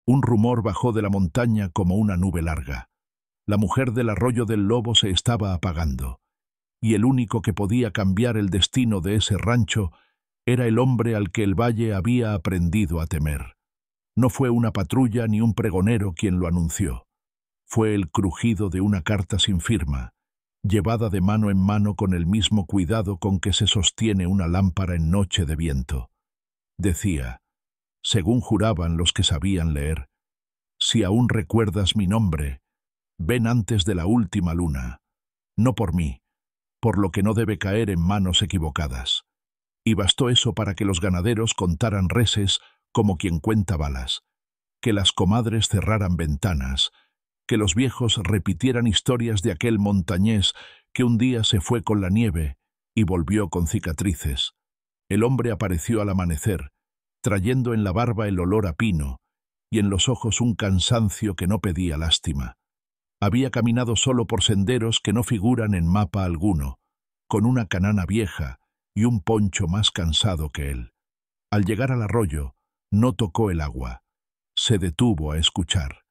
Un rumor bajó de la montaña como una nube larga. La mujer del arroyo del Lobo se estaba apagando, y el único que podía cambiar el destino de ese rancho era el hombre al que el valle había aprendido a temer. No fue una patrulla ni un pregonero quien lo anunció. Fue el crujido de una carta sin firma, llevada de mano en mano con el mismo cuidado con que se sostiene una lámpara en noche de viento. Decía, según juraban los que sabían leer: «Si aún recuerdas mi nombre, ven antes de la última luna, no por mí, por lo que no debe caer en manos equivocadas». Y bastó eso para que los ganaderos contaran reses como quien cuenta balas, que las comadres cerraran ventanas, que los viejos repitieran historias de aquel montañés que un día se fue con la nieve y volvió con cicatrices. El hombre apareció al amanecer, trayendo en la barba el olor a pino y en los ojos un cansancio que no pedía lástima. Había caminado solo por senderos que no figuran en mapa alguno, con una canana vieja y un poncho más cansado que él. Al llegar al arroyo, no tocó el agua. Se detuvo a escuchar.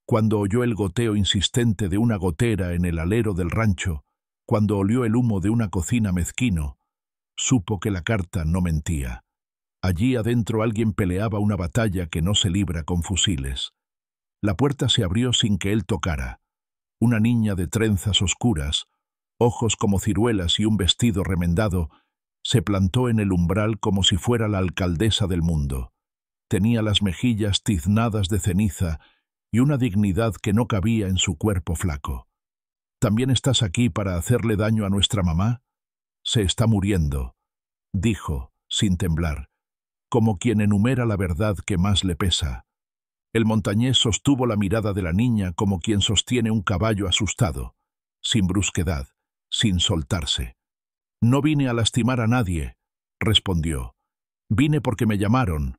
Cuando oyó el goteo insistente de una gotera en el alero del rancho, cuando olió el humo de una cocina mezquino, supo que la carta no mentía. Allí adentro alguien peleaba una batalla que no se libra con fusiles. La puerta se abrió sin que él tocara. Una niña de trenzas oscuras, ojos como ciruelas y un vestido remendado, se plantó en el umbral como si fuera la alcaldesa del mundo. Tenía las mejillas tiznadas de ceniza y una dignidad que no cabía en su cuerpo flaco. «¿También estás aquí para hacerle daño a nuestra mamá? Se está muriendo», dijo, sin temblar, como quien enumera la verdad que más le pesa. El montañés sostuvo la mirada de la niña como quien sostiene un caballo asustado, sin brusquedad, sin soltarse. «No vine a lastimar a nadie», respondió. «Vine porque me llamaron».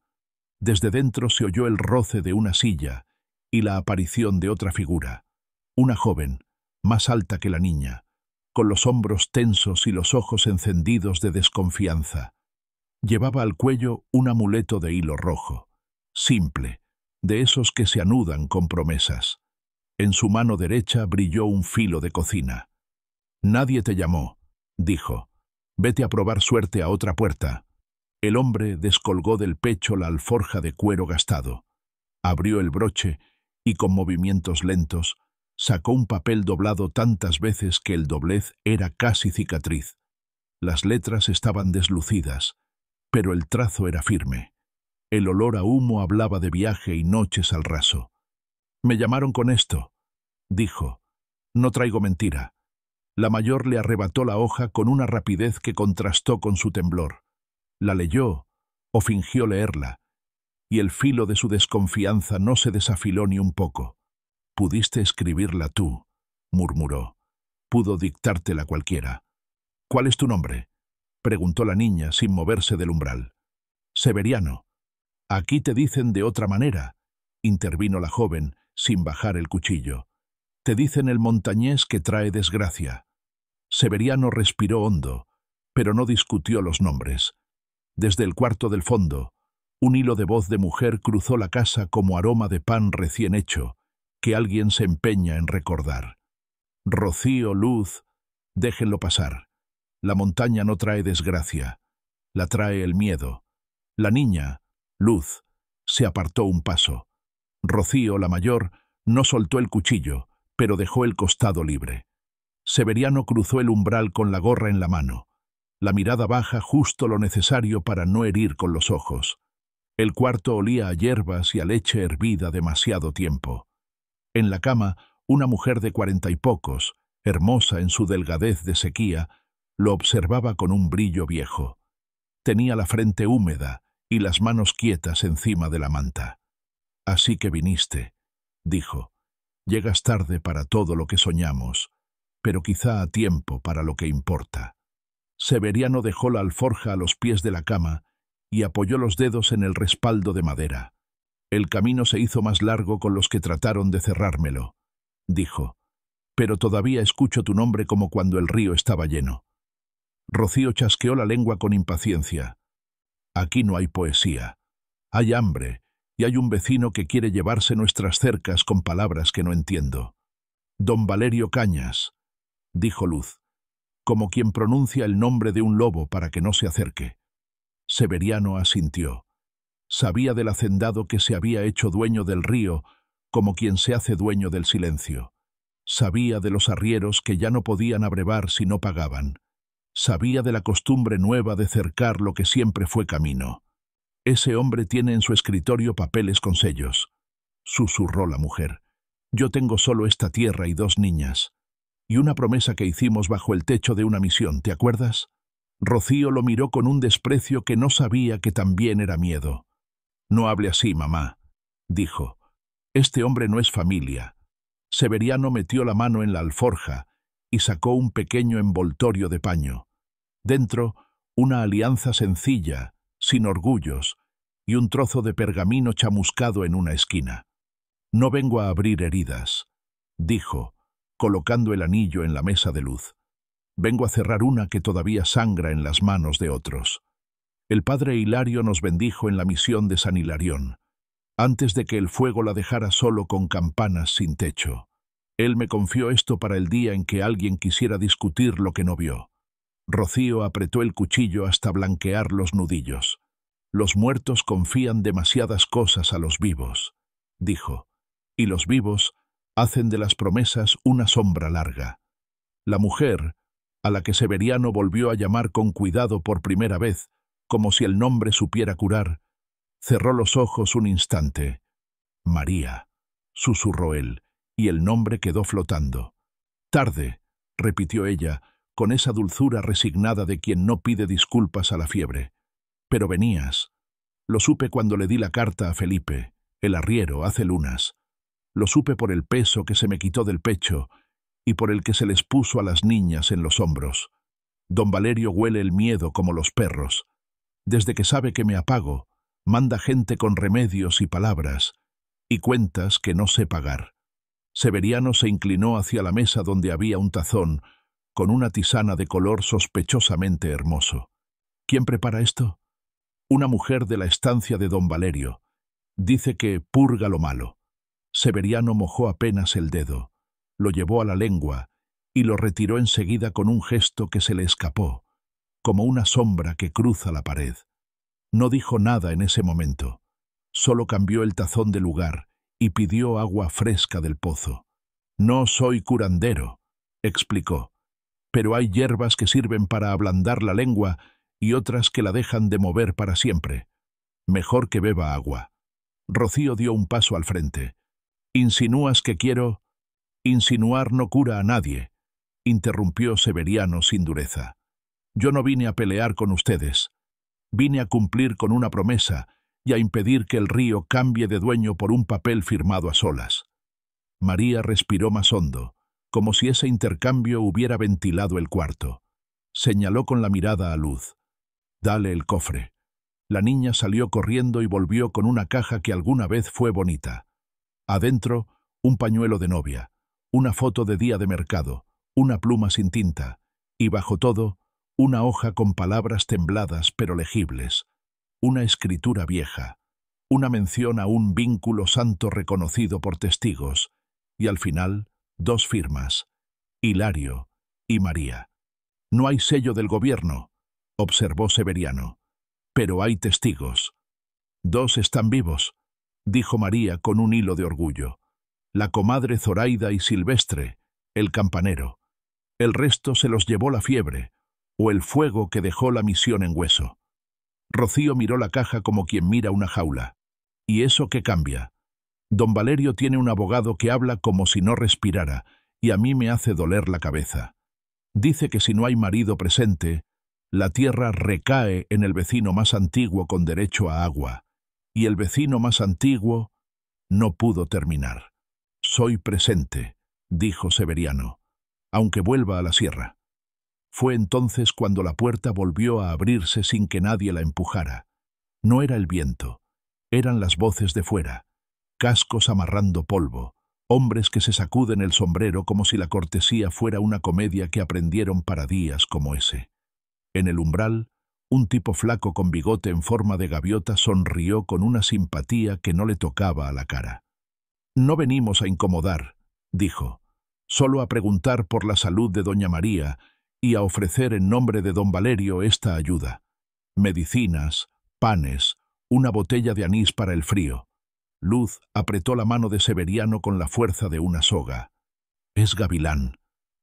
Desde dentro se oyó el roce de una silla y la aparición de otra figura, una joven, más alta que la niña, con los hombros tensos y los ojos encendidos de desconfianza. Llevaba al cuello un amuleto de hilo rojo, simple, de esos que se anudan con promesas. En su mano derecha brilló un filo de cocina. «Nadie te llamó», dijo. «Vete a probar suerte a otra puerta». El hombre descolgó del pecho la alforja de cuero gastado, abrió el broche y con movimientos lentos sacó un papel doblado tantas veces que el doblez era casi cicatriz. Las letras estaban deslucidas, pero el trazo era firme. El olor a humo hablaba de viaje y noches al raso. «Me llamaron con esto», dijo. «No traigo mentira». La mayor le arrebató la hoja con una rapidez que contrastó con su temblor. La leyó, o fingió leerla, y el filo de su desconfianza no se desafiló ni un poco. «Pudiste escribirla tú», murmuró. «Pudo dictártela cualquiera». «¿Cuál es tu nombre?», preguntó la niña sin moverse del umbral. «Severiano». «Aquí te dicen de otra manera», intervino la joven, sin bajar el cuchillo. «Te dicen el montañés que trae desgracia». Severiano respiró hondo, pero no discutió los nombres. Desde el cuarto del fondo, un hilo de voz de mujer cruzó la casa como aroma de pan recién hecho, que alguien se empeña en recordar. «Rocío, luz, déjenlo pasar. La montaña no trae desgracia, la trae el miedo». La niña, Luz, se apartó un paso. Rocío, la mayor, no soltó el cuchillo, pero dejó el costado libre. Severiano cruzó el umbral con la gorra en la mano, la mirada baja justo lo necesario para no herir con los ojos. El cuarto olía a hierbas y a leche hervida demasiado tiempo. En la cama, una mujer de 40 y pocos, hermosa en su delgadez de sequía, lo observaba con un brillo viejo. Tenía la frente húmeda y las manos quietas encima de la manta. «Así que viniste», dijo. «Llegas tarde para todo lo que soñamos, pero quizá a tiempo para lo que importa». Severiano dejó la alforja a los pies de la cama y apoyó los dedos en el respaldo de madera. «El camino se hizo más largo con los que trataron de cerrármelo», dijo. «Pero todavía escucho tu nombre como cuando el río estaba lleno». Rocío chasqueó la lengua con impaciencia. «Aquí no hay poesía. Hay hambre, y hay un vecino que quiere llevarse nuestras cercas con palabras que no entiendo. Don Valerio Cañas, dijo Luz, como quien pronuncia el nombre de un lobo para que no se acerque. Severiano asintió. Sabía del hacendado que se había hecho dueño del río, como quien se hace dueño del silencio. Sabía de los arrieros que ya no podían abrevar si no pagaban. Sabía de la costumbre nueva de cercar lo que siempre fue camino. Ese hombre tiene en su escritorio papeles con sellos, susurró la mujer. Yo tengo solo esta tierra y 2 niñas. Y una promesa que hicimos bajo el techo de una misión, ¿te acuerdas? Rocío lo miró con un desprecio que no sabía que también era miedo. No hable así, mamá, dijo. Este hombre no es familia. Severiano metió la mano en la alforja y sacó un pequeño envoltorio de paño. Dentro, una alianza sencilla, sin orgullos, y un trozo de pergamino chamuscado en una esquina. No vengo a abrir heridas, dijo, colocando el anillo en la mesa de luz. Vengo a cerrar una que todavía sangra en las manos de otros. El padre Hilario nos bendijo en la misión de San Hilarión, antes de que el fuego la dejara solo con campanas sin techo. Él me confió esto para el día en que alguien quisiera discutir lo que no vio. Rocío apretó el cuchillo hasta blanquear los nudillos. Los muertos confían demasiadas cosas a los vivos, dijo, y los vivos hacen de las promesas una sombra larga. La mujer, a la que Severiano volvió a llamar con cuidado por primera vez, como si el nombre supiera curar, cerró los ojos un instante. María, susurró él, y el nombre quedó flotando. Tarde, repitió ella, con esa dulzura resignada de quien no pide disculpas a la fiebre. Pero venías. Lo supe cuando le di la carta a Felipe, el arriero, hace lunas. Lo supe por el peso que se me quitó del pecho y por el que se les puso a las niñas en los hombros. Don Valerio huele el miedo como los perros. Desde que sabe que me apago, manda gente con remedios y palabras, y cuentas que no sé pagar. Severiano se inclinó hacia la mesa donde había un tazón, con una tisana de color sospechosamente hermoso. ¿Quién prepara esto? Una mujer de la estancia de don Valerio. Dice que purga lo malo. Severiano mojó apenas el dedo, lo llevó a la lengua y lo retiró enseguida con un gesto que se le escapó, como una sombra que cruza la pared. No dijo nada en ese momento, solo cambió el tazón de lugar y pidió agua fresca del pozo. No soy curandero, explicó, pero hay hierbas que sirven para ablandar la lengua y otras que la dejan de mover para siempre. Mejor que beba agua. Rocío dio un paso al frente. ¿Insinúas que quiero? Insinuar no cura a nadie, interrumpió Severiano sin dureza. Yo no vine a pelear con ustedes. Vine a cumplir con una promesa y a impedir que el río cambie de dueño por un papel firmado a solas. María respiró más hondo, como si ese intercambio hubiera ventilado el cuarto. Señaló con la mirada a Luz. Dale el cofre. La niña salió corriendo y volvió con una caja que alguna vez fue bonita. Adentro, un pañuelo de novia, una foto de día de mercado, una pluma sin tinta, y bajo todo, una hoja con palabras tembladas pero legibles, una escritura vieja, una mención a un vínculo santo reconocido por testigos, y al final, 2 firmas, Hilario y María. No hay sello del gobierno, observó Severiano, pero hay testigos. 2 están vivos, dijo María con un hilo de orgullo. La comadre Zoraida y Silvestre, el campanero. El resto se los llevó la fiebre, o el fuego que dejó la misión en Hueso. Rocío miró la caja como quien mira una jaula. ¿Y eso qué cambia? Don Valerio tiene un abogado que habla como si no respirara, y a mí me hace doler la cabeza. Dice que si no hay marido presente, la tierra recae en el vecino más antiguo con derecho a agua, y el vecino más antiguo no pudo terminar. Soy presente, dijo Severiano, aunque vuelva a la sierra. Fue entonces cuando la puerta volvió a abrirse sin que nadie la empujara. No era el viento, eran las voces de fuera, cascos amarrando polvo, hombres que se sacuden el sombrero como si la cortesía fuera una comedia que aprendieron para días como ese. En el umbral, Un tipo flaco con bigote en forma de gaviota sonrió con una simpatía que no le tocaba a la cara. «No venimos a incomodar», dijo, «solo a preguntar por la salud de doña María y a ofrecer en nombre de don Valerio esta ayuda. Medicinas, panes, una botella de anís para el frío». Luz apretó la mano de Severiano con la fuerza de una soga. «Es Gavilán»,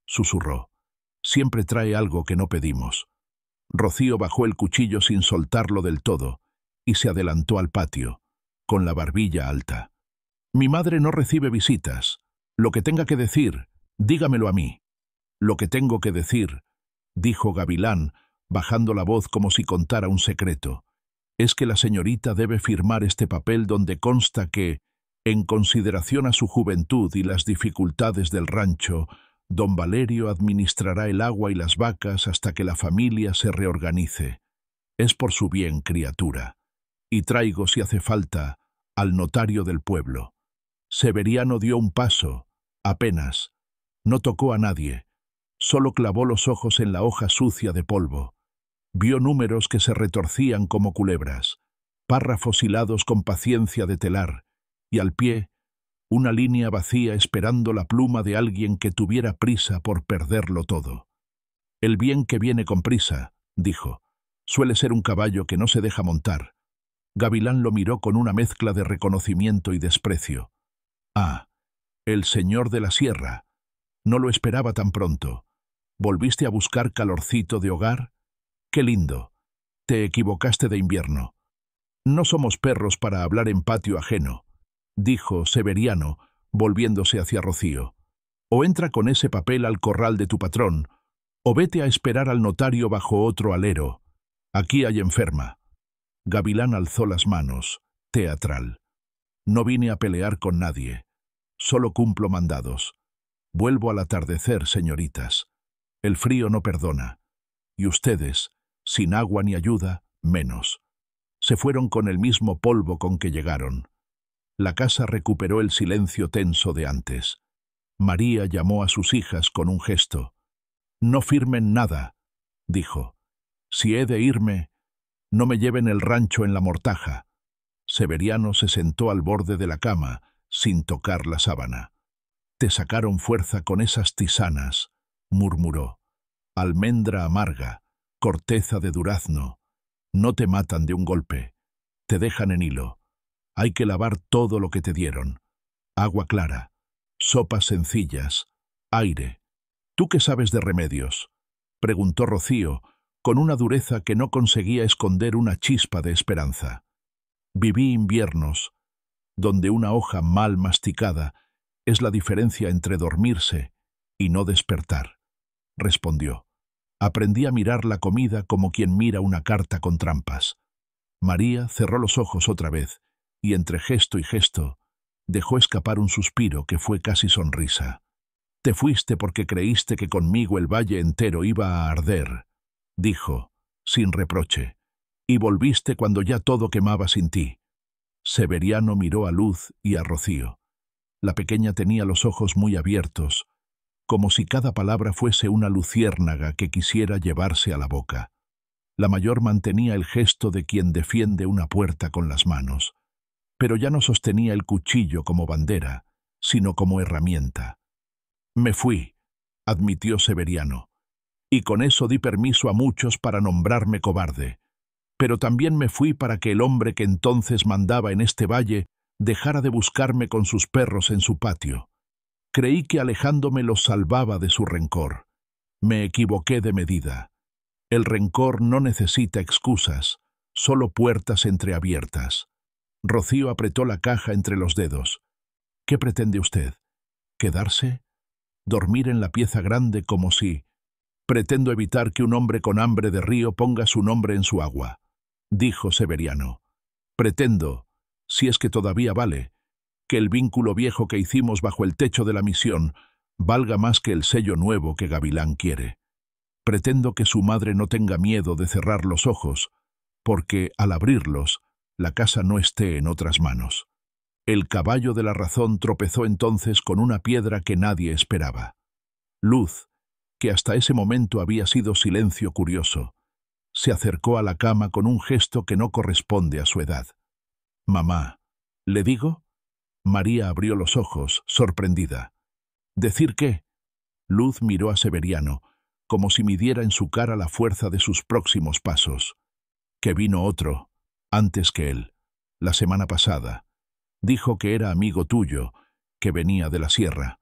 susurró. «Siempre trae algo que no pedimos». Rocío bajó el cuchillo sin soltarlo del todo y se adelantó al patio, con la barbilla alta. «Mi madre no recibe visitas. Lo que tenga que decir, dígamelo a mí». «Lo que tengo que decir», dijo Gavilán, bajando la voz como si contara un secreto, «es que la señorita debe firmar este papel donde consta que, en consideración a su juventud y las dificultades del rancho, don Valerio administrará el agua y las vacas hasta que la familia se reorganice. Es por su bien, criatura. Y traigo, si hace falta, al notario del pueblo». Severiano dio un paso, apenas. No tocó a nadie. Solo clavó los ojos en la hoja sucia de polvo. Vio números que se retorcían como culebras, párrafos hilados con paciencia de telar, y al pie, una línea vacía esperando la pluma de alguien que tuviera prisa por perderlo todo. «El bien que viene con prisa», dijo, «suele ser un caballo que no se deja montar». Gavilán lo miró con una mezcla de reconocimiento y desprecio. «Ah, el señor de la sierra. No lo esperaba tan pronto. ¿Volviste a buscar calorcito de hogar? ¡Qué lindo! Te equivocaste de invierno». «No somos perros para hablar en patio ajeno», dijo Severiano, volviéndose hacia Rocío. «O entra con ese papel al corral de tu patrón, o vete a esperar al notario bajo otro alero. Aquí hay enferma». Gavilán alzó las manos, teatral. «No vine a pelear con nadie. Solo cumplo mandados. Vuelvo al atardecer, señoritas. El frío no perdona. Y ustedes, sin agua ni ayuda, menos. Se fueron con el mismo polvo con que llegaron». La casa recuperó el silencio tenso de antes. María llamó a sus hijas con un gesto. «No firmen nada», dijo. «Si he de irme, no me lleven el rancho en la mortaja». Severiano se sentó al borde de la cama, sin tocar la sábana. «Te sacaron fuerza con esas tisanas», murmuró. «Almendra amarga, corteza de durazno. No te matan de un golpe. Te dejan en hilo. Hay que lavar todo lo que te dieron. Agua clara, sopas sencillas, aire». «¿Tú qué sabes de remedios?», preguntó Rocío, con una dureza que no conseguía esconder una chispa de esperanza. «Viví inviernos, donde una hoja mal masticada es la diferencia entre dormirse y no despertar», respondió. «Aprendí a mirar la comida como quien mira una carta con trampas». María cerró los ojos otra vez, y entre gesto y gesto dejó escapar un suspiro que fue casi sonrisa. «Te fuiste porque creíste que conmigo el valle entero iba a arder», dijo, sin reproche, «y volviste cuando ya todo quemaba sin ti». Severiano miró a Luz y a Rocío. La pequeña tenía los ojos muy abiertos, como si cada palabra fuese una luciérnaga que quisiera llevarse a la boca. La mayor mantenía el gesto de quien defiende una puerta con las manos, pero ya no sostenía el cuchillo como bandera, sino como herramienta. «Me fui», admitió Severiano, «y con eso di permiso a muchos para nombrarme cobarde. Pero también me fui para que el hombre que entonces mandaba en este valle dejara de buscarme con sus perros en su patio. Creí que alejándome los salvaba de su rencor. Me equivoqué de medida. El rencor no necesita excusas, solo puertas entreabiertas». Rocío apretó la caja entre los dedos. «¿Qué pretende usted? ¿Quedarse? ¿Dormir en la pieza grande como si...?» «Pretendo evitar que un hombre con hambre de río ponga su nombre en su agua», dijo Severiano. «Pretendo, si es que todavía vale, que el vínculo viejo que hicimos bajo el techo de la misión valga más que el sello nuevo que Gavilán quiere. Pretendo que su madre no tenga miedo de cerrar los ojos, porque, al abrirlos, la casa no esté en otras manos». El caballo de la razón tropezó entonces con una piedra que nadie esperaba. Luz, que hasta ese momento había sido silencio curioso, Se acercó a la cama con un gesto que no corresponde a su edad. «Mamá, ¿le digo?» María abrió los ojos, sorprendida. «¿Decir qué?» Luz miró a Severiano, como si midiera en su cara la fuerza de sus próximos pasos. «Que vino otro, antes que él, la semana pasada. Dijo que era amigo tuyo, que venía de la sierra.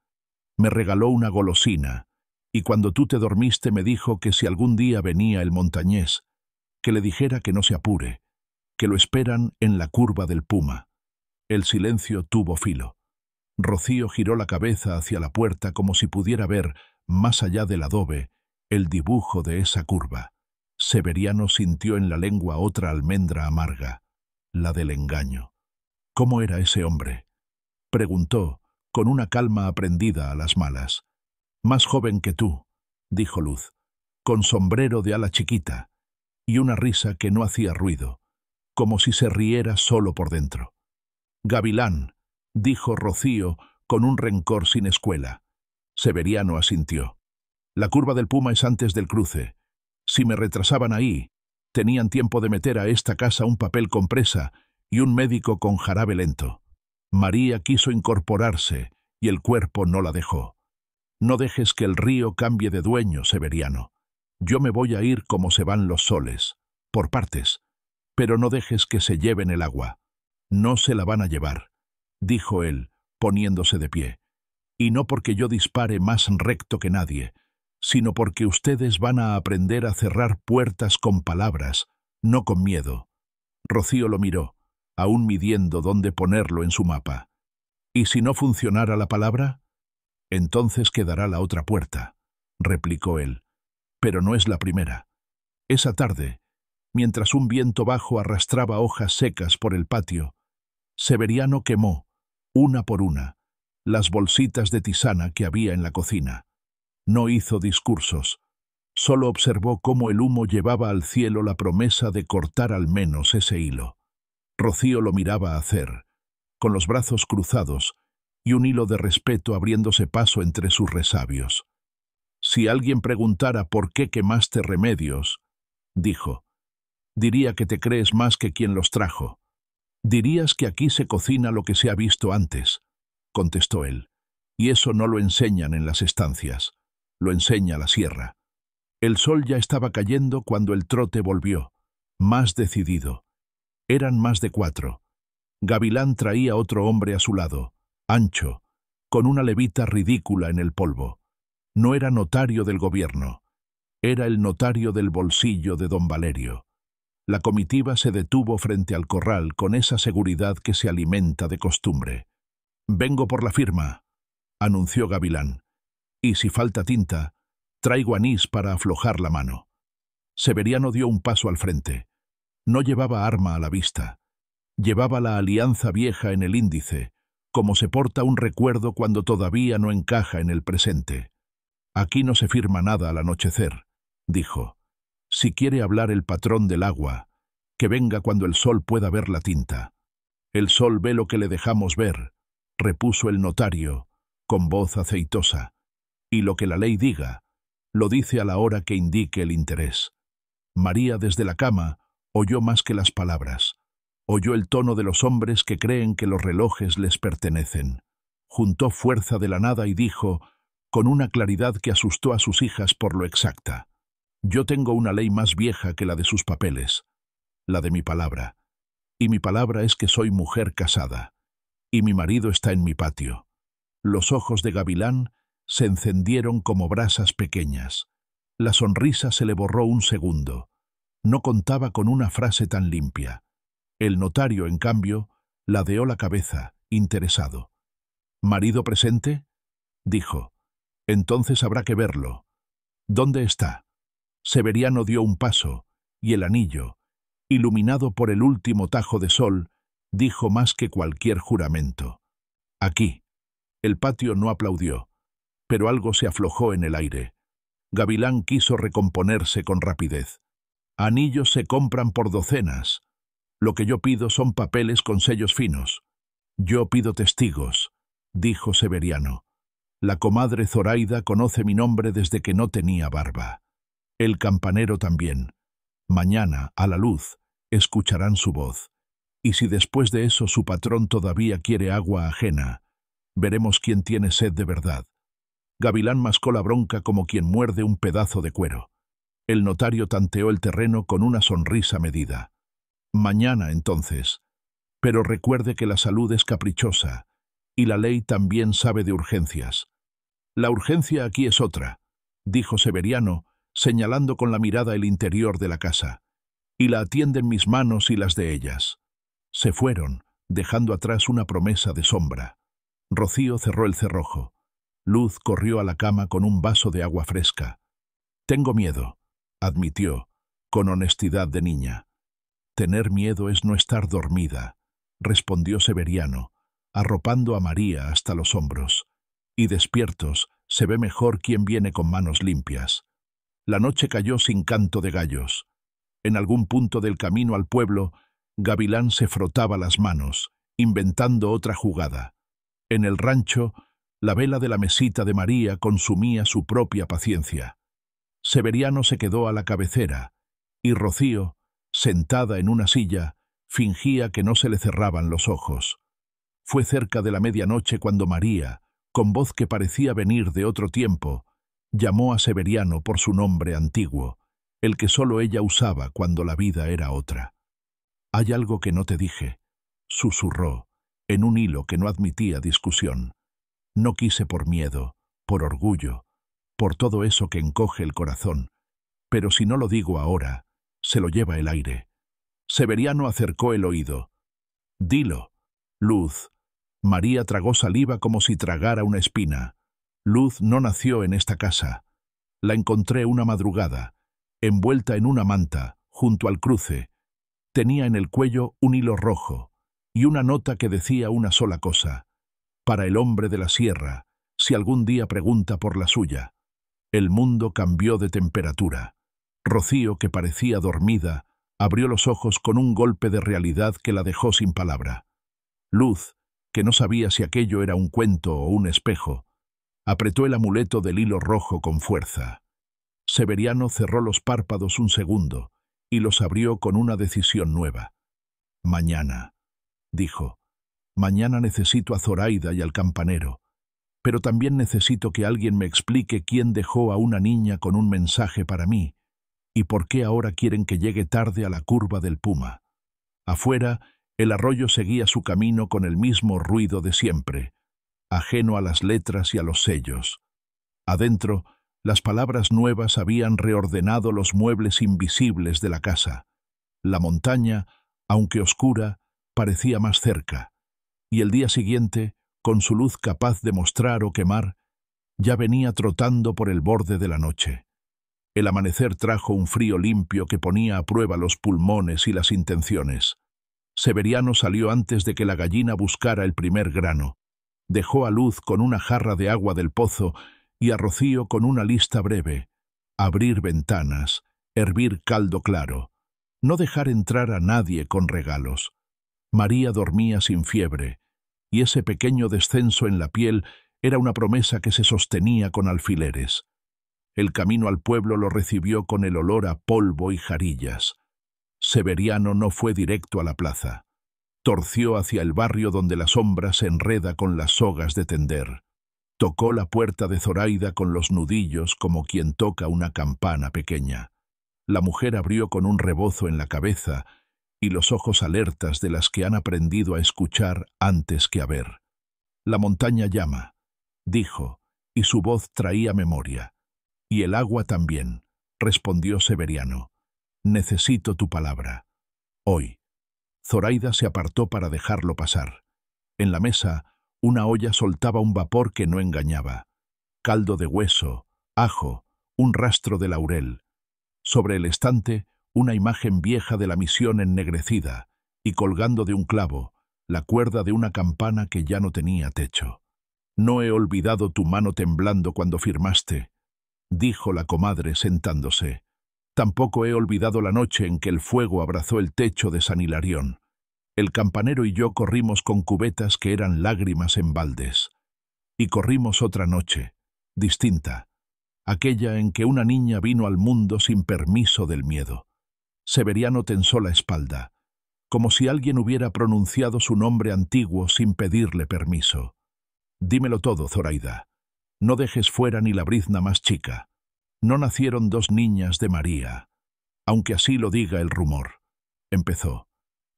Me regaló una golosina, y cuando tú te dormiste me dijo que si algún día venía el montañés, que le dijera que no se apure, que lo esperan en la curva del Puma». El silencio tuvo filo. Rocío giró la cabeza hacia la puerta como si pudiera ver, más allá del adobe, el dibujo de esa curva. Severiano sintió en la lengua otra almendra amarga, la del engaño. ¿Cómo era ese hombre?, preguntó, con una calma aprendida a las malas. «Más joven que tú», dijo Luz, con sombrero de ala chiquita, y una risa que no hacía ruido, como si se riera solo por dentro. «Gavilán», dijo Rocío, con un rencor sin escuela. Severiano asintió. «La curva del Puma es antes del cruce. Si me retrasaban ahí, tenían tiempo de meter a esta casa un papel compresa y un médico con jarabe lento. María quiso incorporarse y el cuerpo no la dejó. No dejes que el río cambie de dueño, Severiano. Yo me voy a ir como se van los soles, por partes, pero no dejes que se lleven el agua. No se la van a llevar», dijo él, poniéndose de pie. «Y no porque yo dispare más recto que nadie, sino porque ustedes van a aprender a cerrar puertas con palabras, no con miedo». Rocío lo miró, aún midiendo dónde ponerlo en su mapa. «¿Y si no funcionara la palabra?» «Entonces quedará la otra puerta», replicó él. «Pero no es la primera. Esa tarde, mientras un viento bajo arrastraba hojas secas por el patio, Severiano quemó, una por una, las bolsitas de tisana que había en la cocina. No hizo discursos, solo observó cómo el humo llevaba al cielo la promesa de cortar al menos ese hilo. Rocío lo miraba hacer, con los brazos cruzados y un hilo de respeto abriéndose paso entre sus resabios. «Si alguien preguntara por qué quemaste remedios», dijo, «diría que te crees más que quien los trajo. Dirías que aquí se cocina lo que se ha visto antes», contestó él, «y eso no lo enseñan en las estancias, lo enseña la sierra». El sol ya estaba cayendo cuando el trote volvió, más decidido. Eran más de 4. Gavilán traía otro hombre a su lado, ancho, con una levita ridícula en el polvo. No era notario del gobierno, era el notario del bolsillo de don Valerio. La comitiva se detuvo frente al corral con esa seguridad que se alimenta de costumbre. «Vengo por la firma», anunció Gavilán, «y si falta tinta, traigo anís para aflojar la mano». Severiano dio un paso al frente. No llevaba arma a la vista. Llevaba la alianza vieja en el índice, como se porta un recuerdo cuando todavía no encaja en el presente. «Aquí no se firma nada al anochecer», dijo. «Si quiere hablar el patrón del agua, que venga cuando el sol pueda ver la tinta». «El sol ve lo que le dejamos ver», repuso el notario, con voz aceitosa. «Y lo que la ley diga, lo dice a la hora que indique el interés». María desde la cama oyó más que las palabras. Oyó el tono de los hombres que creen que los relojes les pertenecen. Juntó fuerza de la nada y dijo, con una claridad que asustó a sus hijas por lo exacta: «Yo tengo una ley más vieja que la de sus papeles, la de mi palabra. Y mi palabra es que soy mujer casada, y mi marido está en mi patio». Los ojos de Gavilán se encendieron como brasas pequeñas. La sonrisa se le borró un segundo. No contaba con una frase tan limpia. El notario, en cambio, ladeó la cabeza, interesado. «¿Marido presente?», dijo. «Entonces habrá que verlo. ¿Dónde está?». Severiano dio un paso, y el anillo, iluminado por el último tajo de sol, dijo más que cualquier juramento: «Aquí». El patio no aplaudió, pero algo se aflojó en el aire. Gavilán quiso recomponerse con rapidez. «Anillos se compran por docenas. Lo que yo pido son papeles con sellos finos». «Yo pido testigos», dijo Severiano. «La comadre Zoraida conoce mi nombre desde que no tenía barba. El campanero también. Mañana, a la luz, escucharán su voz. Y si después de eso su patrón todavía quiere agua ajena, veremos quién tiene sed de verdad. Gavilán mascó la bronca como quien muerde un pedazo de cuero. El notario tanteó el terreno con una sonrisa medida. Mañana, entonces. Pero recuerde que la salud es caprichosa, y la ley también sabe de urgencias. La urgencia aquí es otra, dijo Severiano, señalando con la mirada el interior de la casa, y la atienden mis manos y las de ellas. Se fueron, dejando atrás una promesa de sombra. Rocío cerró el cerrojo. Luz corrió a la cama con un vaso de agua fresca. Tengo miedo, admitió, con honestidad de niña. Tener miedo es no estar dormida, respondió Severiano, arropando a María hasta los hombros. Y despiertos, se ve mejor quien viene con manos limpias. La noche cayó sin canto de gallos. En algún punto del camino al pueblo, Gavilán se frotaba las manos, inventando otra jugada. En el rancho, la vela de la mesita de María consumía su propia paciencia. Severiano se quedó a la cabecera, y Rocío, sentada en una silla, fingía que no se le cerraban los ojos. Fue cerca de la medianoche cuando María, con voz que parecía venir de otro tiempo, llamó a Severiano por su nombre antiguo, el que sólo ella usaba cuando la vida era otra. «Hay algo que no te dije», susurró, en un hilo que no admitía discusión. No quise por miedo, por orgullo, por todo eso que encoge el corazón, pero si no lo digo ahora, se lo lleva el aire. Severiano acercó el oído. «Dilo, Luz». María tragó saliva como si tragara una espina. Luz no nació en esta casa. La encontré una madrugada, envuelta en una manta, junto al cruce. Tenía en el cuello un hilo rojo y una nota que decía una sola cosa: para el hombre de la sierra, si algún día pregunta por la suya. El mundo cambió de temperatura. Rocío, que parecía dormida, abrió los ojos con un golpe de realidad que la dejó sin palabra. Luz, que no sabía si aquello era un cuento o un espejo, apretó el amuleto del hilo rojo con fuerza. Severiano cerró los párpados un segundo y los abrió con una decisión nueva. «Mañana», dijo. «Mañana necesito a Zoraida y al campanero, pero también necesito que alguien me explique quién dejó a una niña con un mensaje para mí y por qué ahora quieren que llegue tarde a la curva del Puma». Afuera, el arroyo seguía su camino con el mismo ruido de siempre, ajeno a las letras y a los sellos. Adentro, las palabras nuevas habían reordenado los muebles invisibles de la casa. La montaña, aunque oscura, parecía más cerca, y el día siguiente, con su luz capaz de mostrar o quemar, ya venía trotando por el borde de la noche. El amanecer trajo un frío limpio que ponía a prueba los pulmones y las intenciones. Severiano salió antes de que la gallina buscara el primer grano. Dejó a Luz con una jarra de agua del pozo y a Rocío con una lista breve: abrir ventanas, hervir caldo claro, no dejar entrar a nadie con regalos. María dormía sin fiebre, y ese pequeño descenso en la piel era una promesa que se sostenía con alfileres. El camino al pueblo lo recibió con el olor a polvo y jarillas. Severiano no fue directo a la plaza. Torció hacia el barrio donde la sombra se enreda con las sogas de tender. Tocó la puerta de Zoraida con los nudillos como quien toca una campana pequeña. La mujer abrió con un rebozo en la cabeza y los ojos alertas de las que han aprendido a escuchar antes que a ver. «La montaña llama», dijo, y su voz traía memoria. «Y el agua también», respondió Severiano. «Necesito tu palabra. Hoy». Zoraida se apartó para dejarlo pasar. En la mesa, una olla soltaba un vapor que no engañaba. Caldo de hueso, ajo, un rastro de laurel. Sobre el estante, una imagen vieja de la misión ennegrecida, y colgando de un clavo, la cuerda de una campana que ya no tenía techo. «No he olvidado tu mano temblando cuando firmaste», dijo la comadre sentándose. «Tampoco he olvidado la noche en que el fuego abrazó el techo de San Hilarión. El campanero y yo corrimos con cubetas que eran lágrimas en baldes. Y corrimos otra noche, distinta, aquella en que una niña vino al mundo sin permiso del miedo. Severiano tensó la espalda, como si alguien hubiera pronunciado su nombre antiguo sin pedirle permiso. Dímelo todo, Zoraida. No dejes fuera ni la brizna más chica. No nacieron dos niñas de María, aunque así lo diga el rumor. Empezó.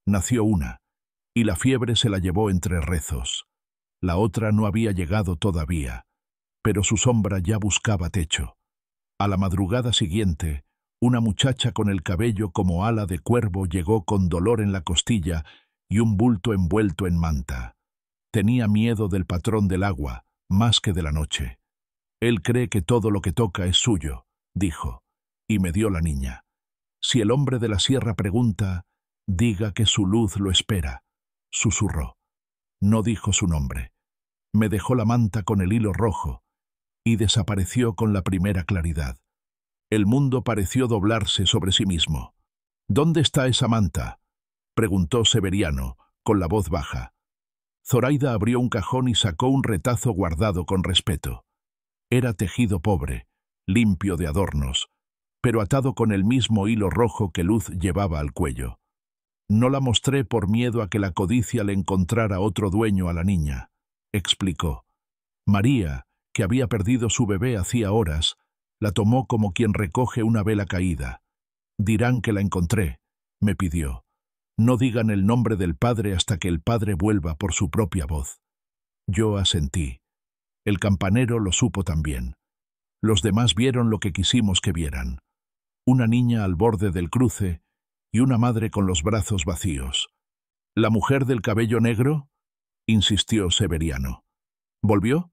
Nació una, y la fiebre se la llevó entre rezos. La otra no había llegado todavía, pero su sombra ya buscaba techo. A la madrugada siguiente, una muchacha con el cabello como ala de cuervo llegó con dolor en la costilla y un bulto envuelto en manta. Tenía miedo del patrón del agua, más que de la noche. Él cree que todo lo que toca es suyo, dijo, y me dio la niña. Si el hombre de la sierra pregunta, diga que su luz lo espera, susurró. No dijo su nombre. Me dejó la manta con el hilo rojo y desapareció con la primera claridad. El mundo pareció doblarse sobre sí mismo. ¿Dónde está esa manta?, preguntó Severiano, con la voz baja. Zoraida abrió un cajón y sacó un retazo guardado con respeto. Era tejido pobre, limpio de adornos, pero atado con el mismo hilo rojo que Luz llevaba al cuello. No la mostré por miedo a que la codicia le encontrara otro dueño a la niña, explicó. María, que había perdido su bebé hacía horas, la tomó como quien recoge una vela caída. Dirán que la encontré, me pidió. No digan el nombre del padre hasta que el padre vuelva por su propia voz. Yo asentí. El campanero lo supo también. Los demás vieron lo que quisimos que vieran. Una niña al borde del cruce y una madre con los brazos vacíos. ¿La mujer del cabello negro?, insistió Severiano. ¿Volvió?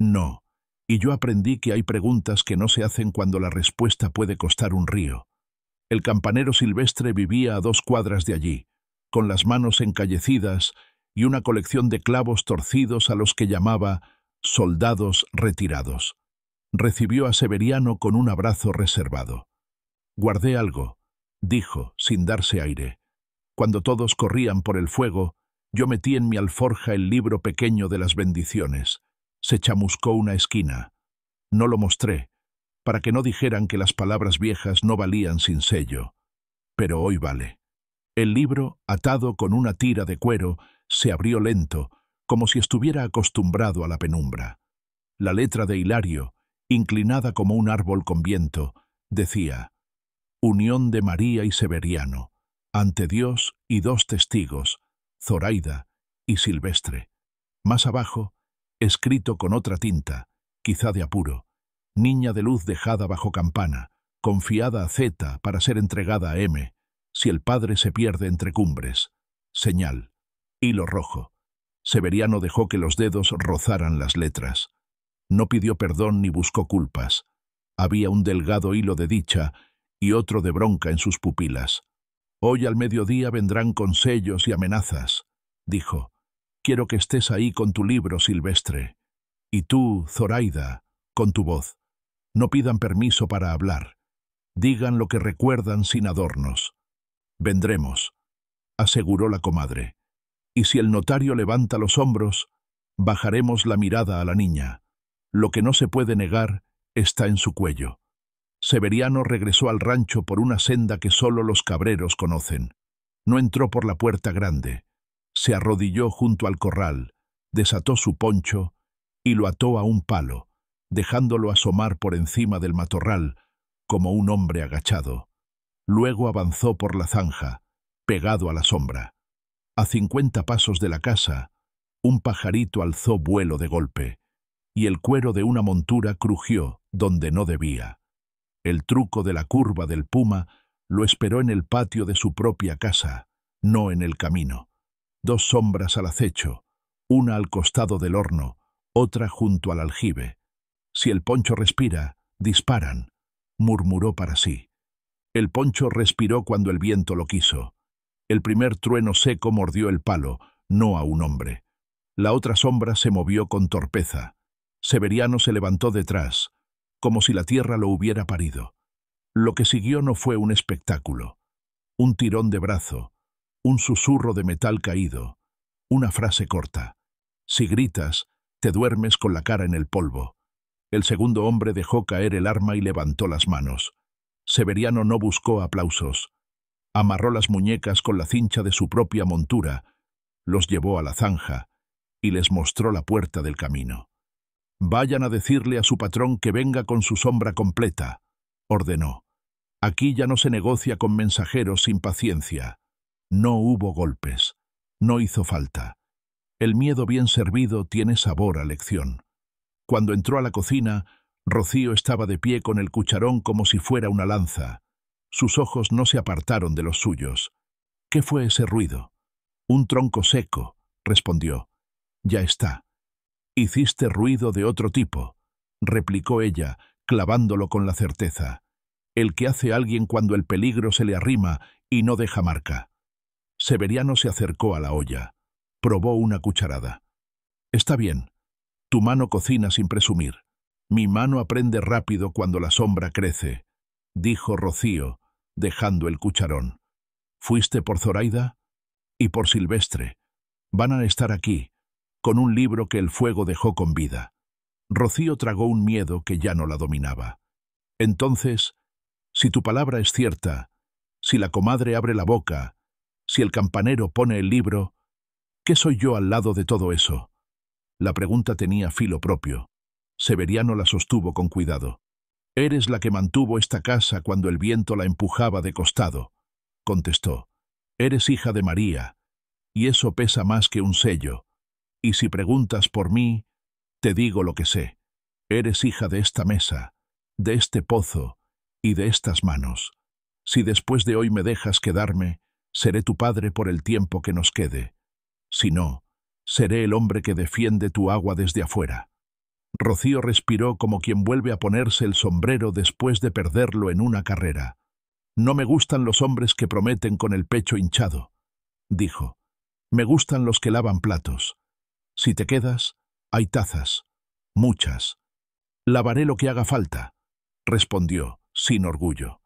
No. Y yo aprendí que hay preguntas que no se hacen cuando la respuesta puede costar un río. El campanero Silvestre vivía a 2 cuadras de allí, con las manos encallecidas y una colección de clavos torcidos a los que llamaba soldados retirados. Recibió a Severiano con un abrazo reservado. Guardé algo, dijo, sin darse aire. Cuando todos corrían por el fuego, yo metí en mi alforja el libro pequeño de las bendiciones. Se chamuscó una esquina. No lo mostré, para que no dijeran que las palabras viejas no valían sin sello. Pero hoy vale. El libro, atado con una tira de cuero, se abrió lento, como si estuviera acostumbrado a la penumbra. La letra de Hilario, inclinada como un árbol con viento, decía: Unión de María y Severiano, ante Dios y 2 testigos, Zoraida y Silvestre. Más abajo, escrito con otra tinta, quizá de apuro: Niña de luz dejada bajo campana, confiada a Z para ser entregada a M, si el padre se pierde entre cumbres. Señal. Hilo rojo. Severiano dejó que los dedos rozaran las letras. No pidió perdón ni buscó culpas. Había un delgado hilo de dicha y otro de bronca en sus pupilas. Hoy al mediodía vendrán con sellos y amenazas, dijo. Quiero que estés ahí con tu libro, Silvestre. Y tú, Zoraida, con tu voz. No pidan permiso para hablar. Digan lo que recuerdan sin adornos. Vendremos, aseguró la comadre. Y si el notario levanta los hombros, bajaremos la mirada a la niña. Lo que no se puede negar está en su cuello. Severiano regresó al rancho por una senda que solo los cabreros conocen. No entró por la puerta grande. Se arrodilló junto al corral, desató su poncho y lo ató a un palo, dejándolo asomar por encima del matorral, como un hombre agachado. Luego avanzó por la zanja, pegado a la sombra. A 50 pasos de la casa, un pajarito alzó vuelo de golpe, y el cuero de una montura crujió donde no debía. El truco de la curva del puma lo esperó en el patio de su propia casa, no en el camino. 2 sombras al acecho, una al costado del horno, otra junto al aljibe. Si el poncho respira, disparan, murmuró para sí. El poncho respiró cuando el viento lo quiso. El primer trueno seco mordió el palo, no a un hombre. La otra sombra se movió con torpeza. Severiano se levantó detrás, como si la tierra lo hubiera parido. Lo que siguió no fue un espectáculo. Un tirón de brazo, un susurro de metal caído, una frase corta. Si gritas, te duermes con la cara en el polvo. El segundo hombre dejó caer el arma y levantó las manos. Severiano no buscó aplausos. Amarró las muñecas con la cincha de su propia montura, los llevó a la zanja y les mostró la puerta del camino. «Vayan a decirle a su patrón que venga con su sombra completa», ordenó. «Aquí ya no se negocia con mensajeros sin paciencia». No hubo golpes. No hizo falta. El miedo bien servido tiene sabor a lección. Cuando entró a la cocina, Rocío estaba de pie con el cucharón como si fuera una lanza. Sus ojos no se apartaron de los suyos. «¿Qué fue ese ruido?» «Un tronco seco», respondió. «Ya está». «Hiciste ruido de otro tipo», replicó ella, clavándolo con la certeza. «El que hace alguien cuando el peligro se le arrima y no deja marca». Severiano se acercó a la olla. Probó una cucharada. «Está bien. Tu mano cocina sin presumir. Mi mano aprende rápido cuando la sombra crece», dijo Rocío, dejando el cucharón. «¿Fuiste por Zoraida?» «Y por Silvestre. Van a estar aquí, con un libro que el fuego dejó con vida». Rocío tragó un miedo que ya no la dominaba. «Entonces, si tu palabra es cierta, si la comadre abre la boca, si el campanero pone el libro, ¿qué soy yo al lado de todo eso?» La pregunta tenía filo propio. Severiano la sostuvo con cuidado. «Eres la que mantuvo esta casa cuando el viento la empujaba de costado», contestó. «Eres hija de María, y eso pesa más que un sello. Y si preguntas por mí, te digo lo que sé. Eres hija de esta mesa, de este pozo y de estas manos. Si después de hoy me dejas quedarme, seré tu padre por el tiempo que nos quede. Si no, seré el hombre que defiende tu agua desde afuera». Rocío respiró como quien vuelve a ponerse el sombrero después de perderlo en una carrera. «No me gustan los hombres que prometen con el pecho hinchado», dijo. «Me gustan los que lavan platos. Si te quedas, hay tazas, muchas». «Lavaré lo que haga falta», respondió, sin orgullo.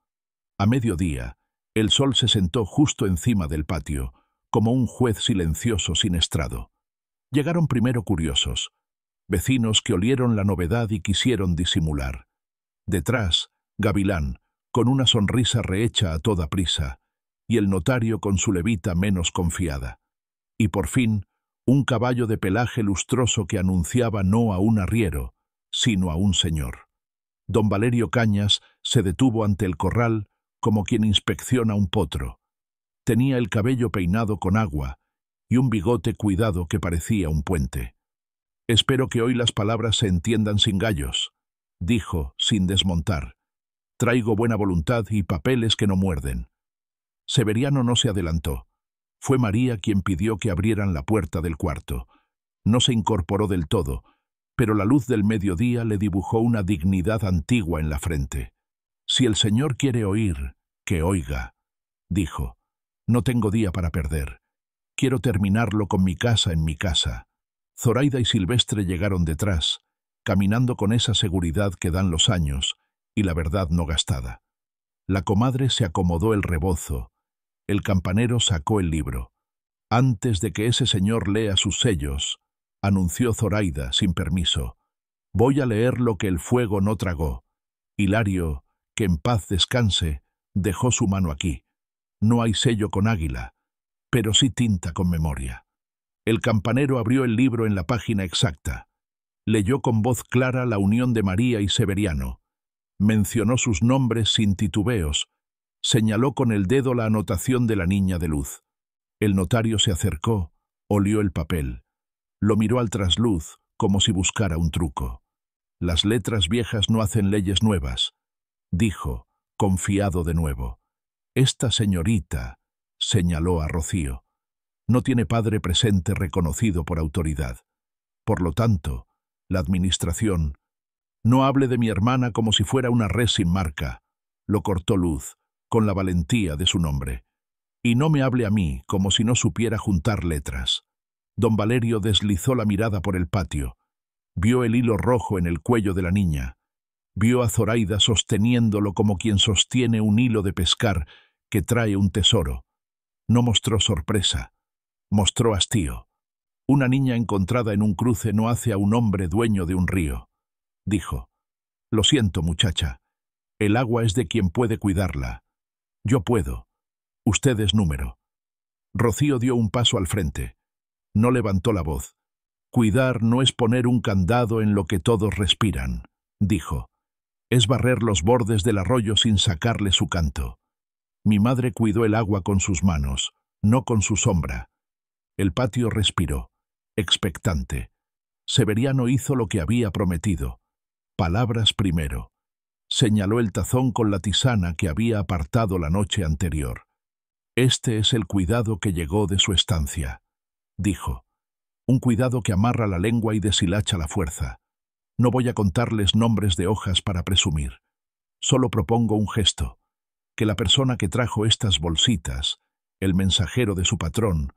A mediodía, el sol se sentó justo encima del patio, como un juez silencioso sin estrado. Llegaron primero curiosos, vecinos que olieron la novedad y quisieron disimular. Detrás, Gavilán, con una sonrisa rehecha a toda prisa, y el notario con su levita menos confiada. Y por fin, un caballo de pelaje lustroso que anunciaba no a un arriero, sino a un señor. Don Valerio Cañas se detuvo ante el corral como quien inspecciona un potro. Tenía el cabello peinado con agua y un bigote cuidado que parecía un puente. «Espero que hoy las palabras se entiendan sin gallos», dijo, sin desmontar. «Traigo buena voluntad y papeles que no muerden». Severiano no se adelantó. Fue María quien pidió que abrieran la puerta del cuarto. No se incorporó del todo, pero la luz del mediodía le dibujó una dignidad antigua en la frente. «Si el señor quiere oír, que oiga», dijo. «No tengo día para perder. Quiero terminarlo con mi casa en mi casa». Zoraida y Silvestre llegaron detrás, caminando con esa seguridad que dan los años y la verdad no gastada. La comadre se acomodó el rebozo. El campanero sacó el libro. «Antes de que ese señor lea sus sellos», anunció Zoraida sin permiso, «voy a leer lo que el fuego no tragó. Hilario, que en paz descanse, dejó su mano aquí. No hay sello con águila, pero sí tinta con memoria». El campanero abrió el libro en la página exacta. Leyó con voz clara la unión de María y Severiano. Mencionó sus nombres sin titubeos. Señaló con el dedo la anotación de la niña de luz. El notario se acercó, olió el papel. Lo miró al trasluz, como si buscara un truco. «Las letras viejas no hacen leyes nuevas», dijo, confiado de nuevo. «Esta señorita», señaló a Rocío, «no tiene padre presente reconocido por autoridad. Por lo tanto, la administración... No hable de mi hermana como si fuera una res sin marca», lo cortó Luz, con la valentía de su nombre. «Y no me hable a mí como si no supiera juntar letras». Don Valerio deslizó la mirada por el patio. Vio el hilo rojo en el cuello de la niña. Vio a Zoraida sosteniéndolo como quien sostiene un hilo de pescar que trae un tesoro. No mostró sorpresa. Mostró hastío. «Una niña encontrada en un cruce no hace a un hombre dueño de un río», dijo. «Lo siento, muchacha. El agua es de quien puede cuidarla. Yo puedo. Usted es número. Rocío dio un paso al frente. No levantó la voz. Cuidar no es poner un candado en lo que todos respiran, dijo. Es barrer los bordes del arroyo sin sacarle su canto. Mi madre cuidó el agua con sus manos, no con su sombra. El patio respiró, expectante. Severiano hizo lo que había prometido. Palabras primero. Señaló el tazón con la tisana que había apartado la noche anterior. Este es el cuidado que llegó de su estancia, dijo. Un cuidado que amarra la lengua y deshilacha la fuerza. No voy a contarles nombres de hojas para presumir. Solo propongo un gesto. Que la persona que trajo estas bolsitas, el mensajero de su patrón,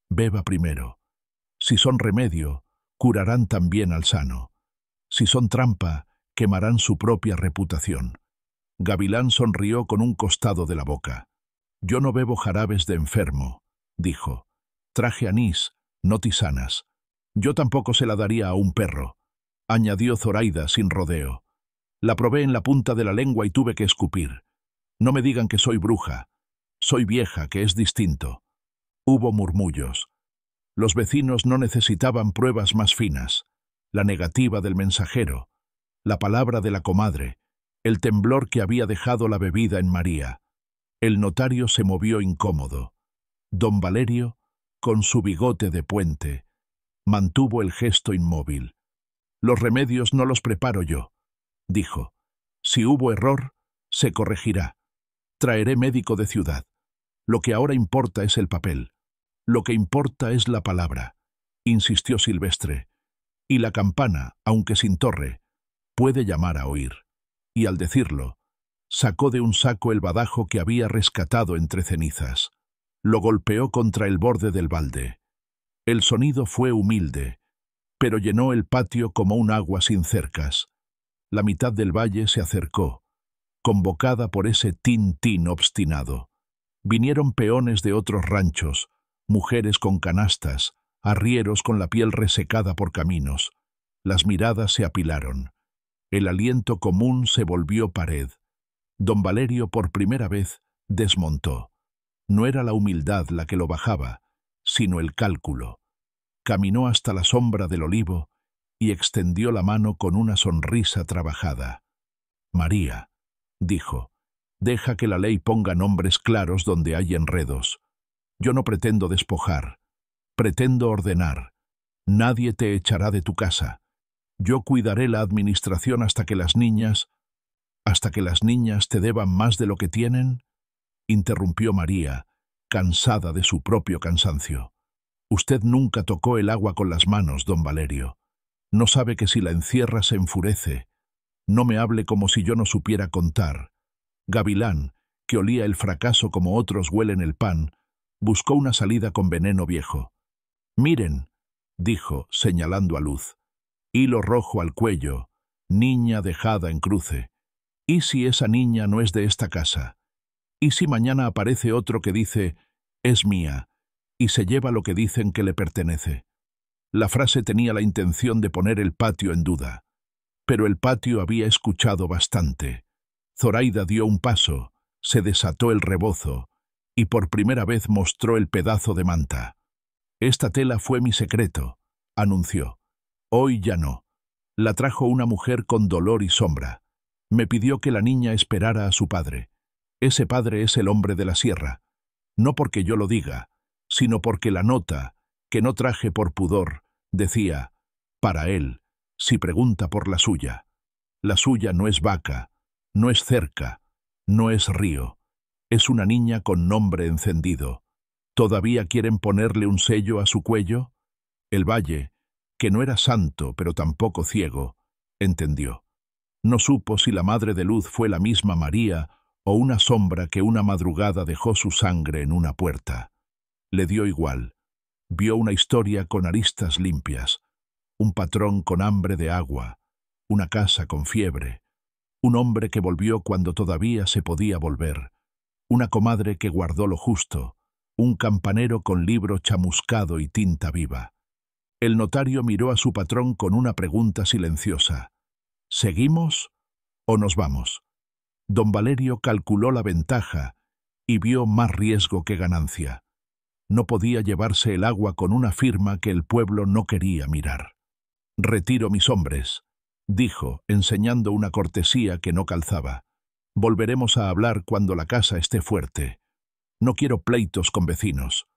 beba primero. Si son remedio, curarán también al sano. Si son trampa, quemarán su propia reputación. Gavilán sonrió con un costado de la boca. Yo no bebo jarabes de enfermo, dijo. Traje anís, no tisanas. Yo tampoco se la daría a un perro, añadió Zoraida sin rodeo. La probé en la punta de la lengua y tuve que escupir. No me digan que soy bruja. Soy vieja, que es distinto. Hubo murmullos. Los vecinos no necesitaban pruebas más finas. La negativa del mensajero, la palabra de la comadre, el temblor que había dejado la bebida en María. El notario se movió incómodo. Don Valerio, con su bigote de puente, mantuvo el gesto inmóvil. Los remedios no los preparo yo, dijo. Si hubo error, se corregirá. Traeré médico de ciudad. Lo que ahora importa es el papel. Lo que importa es la palabra, insistió Silvestre. Y la campana, aunque sin torre, puede llamar a oír. Y al decirlo, sacó de un saco el badajo que había rescatado entre cenizas. Lo golpeó contra el borde del balde. El sonido fue humilde, pero llenó el patio como un agua sin cercas. La mitad del valle se acercó, convocada por ese tin-tin obstinado. Vinieron peones de otros ranchos, mujeres con canastas, arrieros con la piel resecada por caminos. Las miradas se apilaron. El aliento común se volvió pared. Don Valerio por primera vez desmontó. No era la humildad la que lo bajaba, sino el cálculo. Caminó hasta la sombra del olivo y extendió la mano con una sonrisa trabajada. María, dijo, deja que la ley ponga nombres claros donde hay enredos. Yo no pretendo despojar, pretendo ordenar. Nadie te echará de tu casa. Yo cuidaré la administración hasta que las niñas te deban más de lo que tienen, interrumpió María, cansada de su propio cansancio. Usted nunca tocó el agua con las manos, don Valerio. No sabe que si la encierra se enfurece. No me hable como si yo no supiera contar. Gavilán, que olía el fracaso como otros huelen el pan, buscó una salida con veneno viejo. Miren, dijo, señalando a Luz. Hilo rojo al cuello, niña dejada en cruce. ¿Y si esa niña no es de esta casa? ¿Y si mañana aparece otro que dice, es mía, y se lleva lo que dicen que le pertenece? La frase tenía la intención de poner el patio en duda. Pero el patio había escuchado bastante. Zoraida dio un paso, se desató el rebozo, y por primera vez mostró el pedazo de manta. Esta tela fue mi secreto, anunció. Hoy ya no. La trajo una mujer con dolor y sombra. Me pidió que la niña esperara a su padre. Ese padre es el hombre de la sierra. No porque yo lo diga, sino porque la nota, que no traje por pudor, decía, para él, si pregunta por la suya. La suya no es vaca, no es cerca, no es río. Es una niña con nombre encendido. ¿Todavía quieren ponerle un sello a su cuello? El valle, que no era santo pero tampoco ciego, entendió. No supo si la madre de Luz fue la misma María o una sombra que una madrugada dejó su sangre en una puerta. Le dio igual. Vio una historia con aristas limpias, un patrón con hambre de agua, una casa con fiebre, un hombre que volvió cuando todavía se podía volver, una comadre que guardó lo justo, un campanero con libro chamuscado y tinta viva. El notario miró a su patrón con una pregunta silenciosa. ¿Seguimos o nos vamos? Don Valerio calculó la ventaja y vio más riesgo que ganancia. No podía llevarse el agua con una firma que el pueblo no quería mirar. «Retiro mis hombres», dijo, enseñando una cortesía que no calzaba. «Volveremos a hablar cuando la casa esté fuerte. No quiero pleitos con vecinos».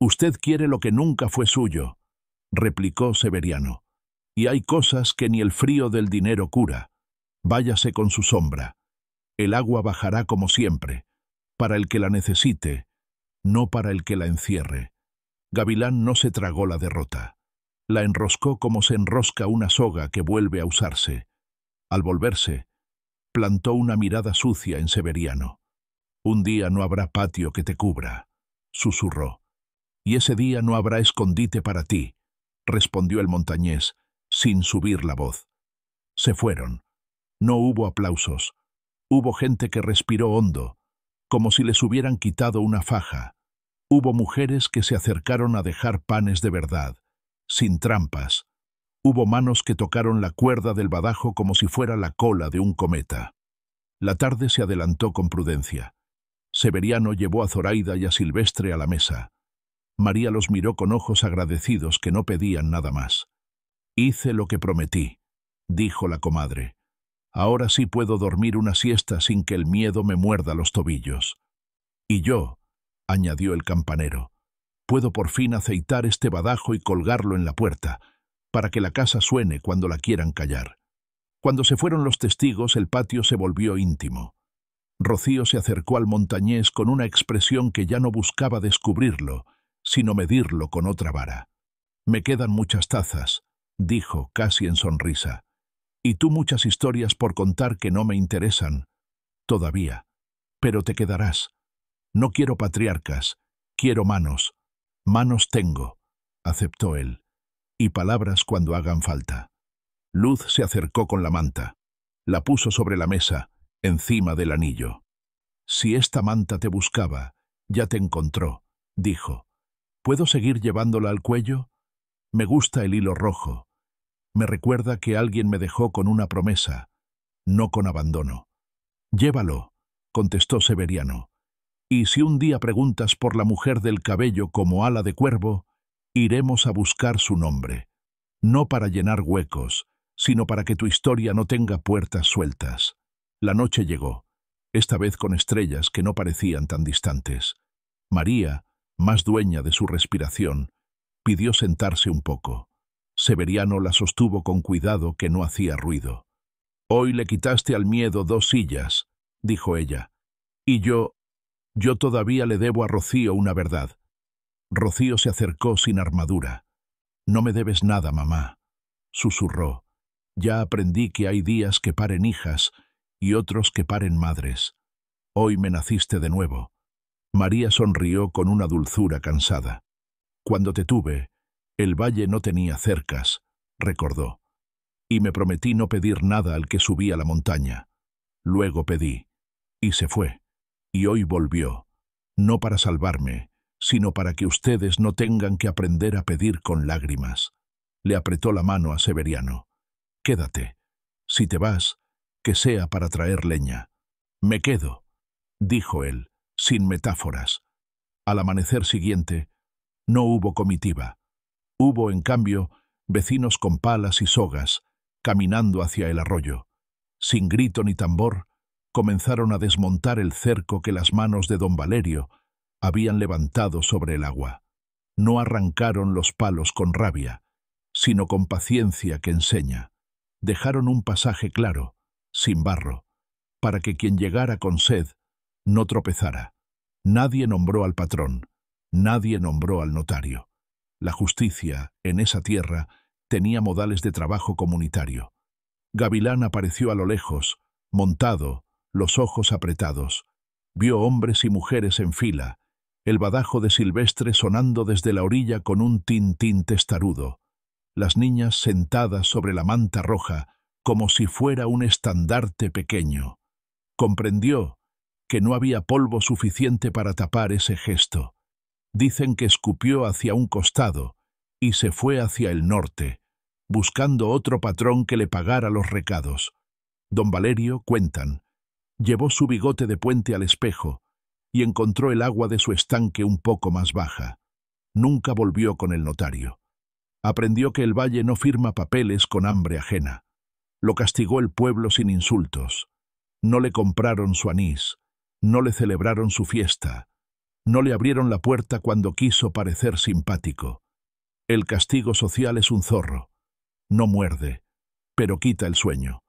«Usted quiere lo que nunca fue suyo», replicó Severiano. «Y hay cosas que ni el frío del dinero cura. Váyase con su sombra. El agua bajará como siempre, para el que la necesite, no para el que la encierre». Gavilán no se tragó la derrota. La enroscó como se enrosca una soga que vuelve a usarse. Al volverse, plantó una mirada sucia en Severiano. «Un día no habrá patio que te cubra», susurró. «Y ese día no habrá escondite para ti», respondió el montañés, sin subir la voz. Se fueron. No hubo aplausos. Hubo gente que respiró hondo, como si les hubieran quitado una faja. Hubo mujeres que se acercaron a dejar panes de verdad, sin trampas. Hubo manos que tocaron la cuerda del badajo como si fuera la cola de un cometa. La tarde se adelantó con prudencia. Severiano llevó a Zoraida y a Silvestre a la mesa. María los miró con ojos agradecidos que no pedían nada más. «Hice lo que prometí», dijo la comadre. «Ahora sí puedo dormir una siesta sin que el miedo me muerda los tobillos». «Y yo», añadió el campanero, «puedo por fin aceitar este badajo y colgarlo en la puerta, para que la casa suene cuando la quieran callar». Cuando se fueron los testigos, el patio se volvió íntimo. Rocío se acercó al montañés con una expresión que ya no buscaba descubrirlo, sino medirlo con otra vara. «Me quedan muchas tazas», dijo, casi en sonrisa. «Y tú muchas historias por contar que no me interesan. Todavía. Pero te quedarás. No quiero patriarcas, quiero manos. Manos tengo», aceptó él. «Y palabras cuando hagan falta». Luz se acercó con la manta. La puso sobre la mesa, encima del anillo. «Si esta manta te buscaba, ya te encontró», dijo. «¿Puedo seguir llevándola al cuello? Me gusta el hilo rojo. Me recuerda que alguien me dejó con una promesa, no con abandono». «Llévalo», contestó Severiano. «Y si un día preguntas por la mujer del cabello como ala de cuervo, iremos a buscar su nombre. No para llenar huecos, sino para que tu historia no tenga puertas sueltas». La noche llegó, esta vez con estrellas que no parecían tan distantes. María, más dueña de su respiración, pidió sentarse un poco. Severiano la sostuvo con cuidado que no hacía ruido. «Hoy le quitaste al miedo 2 sillas», dijo ella. «Y yo todavía le debo a Rocío una verdad». Rocío se acercó sin armadura. «No me debes nada, mamá», susurró. «Ya aprendí que hay días que paren hijas y otros que paren madres. Hoy me naciste de nuevo». María sonrió con una dulzura cansada. «Cuando te tuve, el valle no tenía cercas», recordó. «Y me prometí no pedir nada al que subía la montaña. Luego pedí, y se fue. Y hoy volvió, no para salvarme, sino para que ustedes no tengan que aprender a pedir con lágrimas». Le apretó la mano a Severiano. «Quédate. Si te vas, que sea para traer leña». «Me quedo», dijo él, sin metáforas. Al amanecer siguiente, no hubo comitiva. Hubo, en cambio, vecinos con palas y sogas, caminando hacia el arroyo. Sin grito ni tambor, comenzaron a desmontar el cerco que las manos de don Valerio habían levantado sobre el agua. No arrancaron los palos con rabia, sino con paciencia que enseña. Dejaron un pasaje claro, sin barro, para que quien llegara con sed no tropezara. Nadie nombró al patrón, nadie nombró al notario. La justicia, en esa tierra, tenía modales de trabajo comunitario. Gavilán apareció a lo lejos, montado, los ojos apretados. Vio hombres y mujeres en fila, el badajo de Silvestre sonando desde la orilla con un tintín testarudo. Las niñas sentadas sobre la manta roja, como si fuera un estandarte pequeño. Comprendió que no había polvo suficiente para tapar ese gesto. Dicen que escupió hacia un costado y se fue hacia el norte, buscando otro patrón que le pagara los recados. Don Valerio, cuentan, llevó su bigote de puente al espejo y encontró el agua de su estanque un poco más baja. Nunca volvió con el notario. Aprendió que el valle no firma papeles con hambre ajena. Lo castigó el pueblo sin insultos. No le compraron su anís, no le celebraron su fiesta, no le abrieron la puerta cuando quiso parecer simpático. El castigo social es un zorro. No muerde, pero quita el sueño.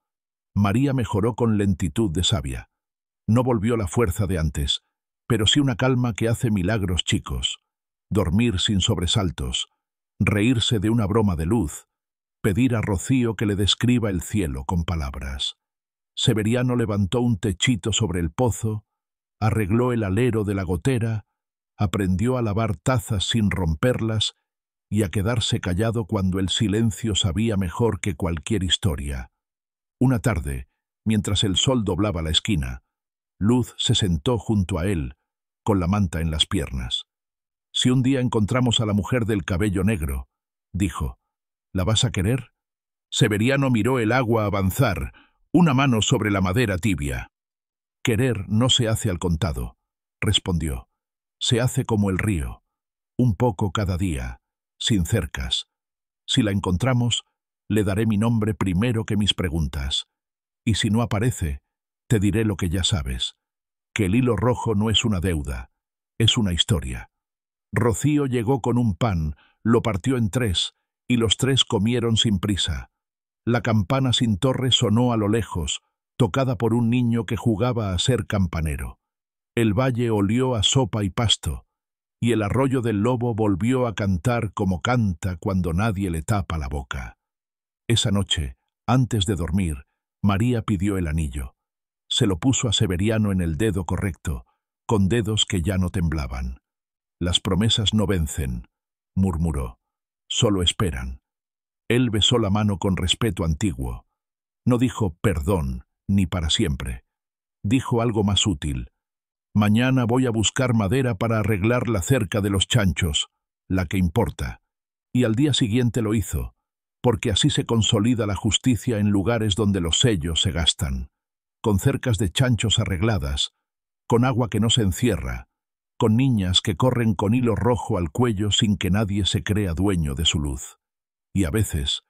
María mejoró con lentitud de sabia. No volvió la fuerza de antes, pero sí una calma que hace milagros chicos. Dormir sin sobresaltos, reírse de una broma de luz, pedir a Rocío que le describa el cielo con palabras. Severiano levantó un techito sobre el pozo, arregló el alero de la gotera, aprendió a lavar tazas sin romperlas y a quedarse callado cuando el silencio sabía mejor que cualquier historia. Una tarde, mientras el sol doblaba la esquina, Luz se sentó junto a él, con la manta en las piernas. «Si un día encontramos a la mujer del cabello negro», dijo, «¿la vas a querer?» Severiano miró el agua avanzar, una mano sobre la madera tibia. «Querer no se hace al contado», respondió. «Se hace como el río, un poco cada día, sin cercas. Si la encontramos, le daré mi nombre primero que mis preguntas. Y si no aparece, te diré lo que ya sabes, que el hilo rojo no es una deuda, es una historia». Rocío llegó con un pan, lo partió en tres, y los tres comieron sin prisa. La campana sin torre sonó a lo lejos, tocada por un niño que jugaba a ser campanero. El valle olió a sopa y pasto, y el arroyo del lobo volvió a cantar como canta cuando nadie le tapa la boca. Esa noche, antes de dormir, María pidió el anillo. Se lo puso a Severiano en el dedo correcto, con dedos que ya no temblaban. «Las promesas no vencen», murmuró, «solo esperan». Él besó la mano con respeto antiguo. No dijo perdón, ni para siempre. Dijo algo más útil. «Mañana voy a buscar madera para arreglar la cerca de los chanchos, la que importa». Y al día siguiente lo hizo, porque así se consolida la justicia en lugares donde los sellos se gastan. Con cercas de chanchos arregladas, con agua que no se encierra, con niñas que corren con hilo rojo al cuello sin que nadie se crea dueño de su luz. Y a veces,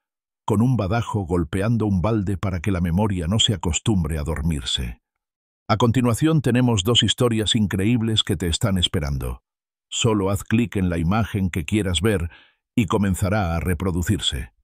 con un badajo golpeando un balde para que la memoria no se acostumbre a dormirse. A continuación tenemos dos historias increíbles que te están esperando. Solo haz clic en la imagen que quieras ver y comenzará a reproducirse.